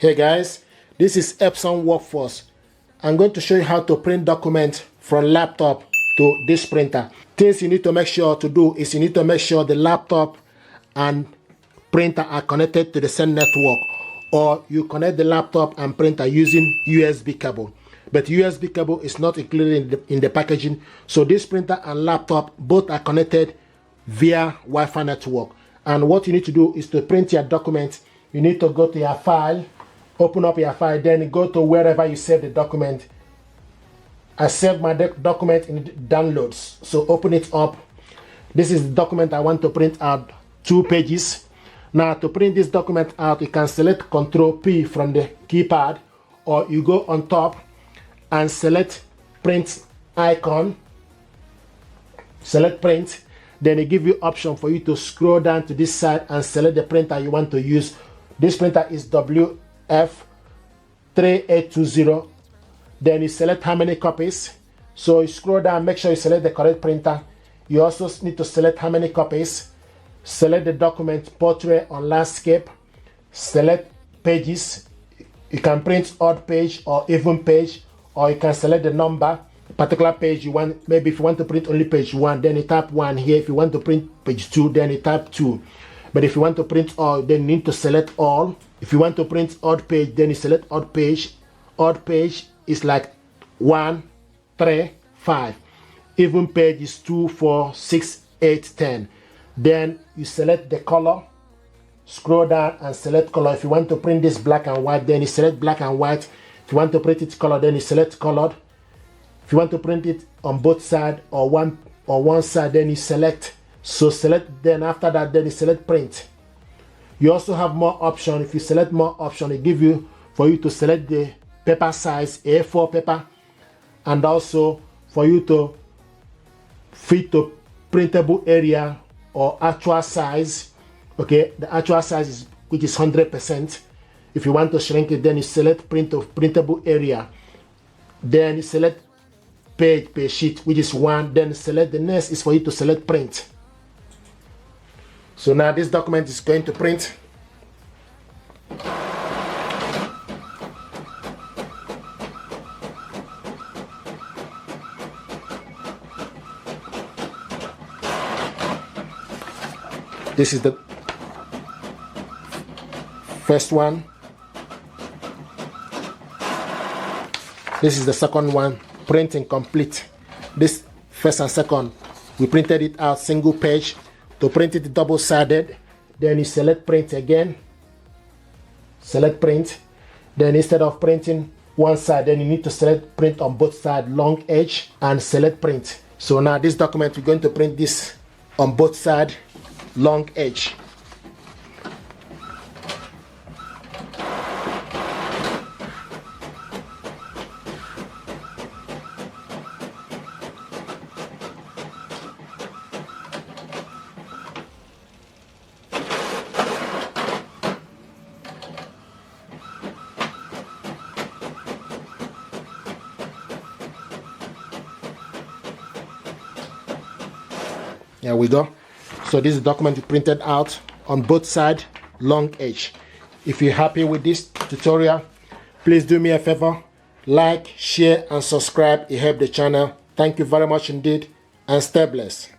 Hey guys, this is Epson Workforce. I'm going to show you how to print documents from laptop to this printer. Things you need to make sure to do is you need to make sure the laptop and printer are connected to the same network, or you connect the laptop and printer using USB cable. But USB cable is not included in the packaging, so this printer and laptop both are connected via Wi-Fi network. And what you need to do is to print your document. You need to go to your file, open up your file, then go to wherever you save the document. I saved my document in downloads, so open it up. This is the document I want to print out, 2 pages. Now to print this document out, you can select Ctrl P from the keypad, or you go on top and select print icon, select print, then it gives you option for you to scroll down to this side and select the printer you want to use. This printer is WF3820. Then you select how many copies. So you scroll down, make sure you select the correct printer. You also need to select how many copies. Select the document, portrait or landscape. Select pages. You can print odd page or even page, or you can select the number, particular page you want. Maybe if you want to print only page 1, then you type 1 here. If you want to print page 2, then you type 2. But if you want to print all, then you need to select all. If you want to print odd page, then you select odd page. Odd page is like 1, 3, 5. Even page is 2, 4, 6, 8, 10. Then you select the color. Scroll down and select color. If you want to print this black and white, then you select black and white. If you want to print it color, then you select colored. If you want to print it on both sides or one side, then you select. So select, then after that, then you select print. You also have more option. If you select more option, it give you for you to select the paper size, A4 paper, and also for you to fit to printable area or actual size. Okay, the actual size is which is 100%. If you want to shrink it, then you select print of printable area. Then you select page per sheet, which is 1. Then select the next is for you to select print. So now this document is going to print. This is the first one. This is the second one, printing complete. This first and second, we printed it out single page. To print it double-sided, then you select print again. Select print. Then instead of printing one side, then you need to select print on both sides, long edge, and select print. So now this document, we're going to print this on both sides, long edge. There we go. So this is the document we printed out on both sides, long edge. If you're happy with this tutorial, please do me a favor, like, share and subscribe. It helps the channel. Thank you very much indeed, and stay blessed.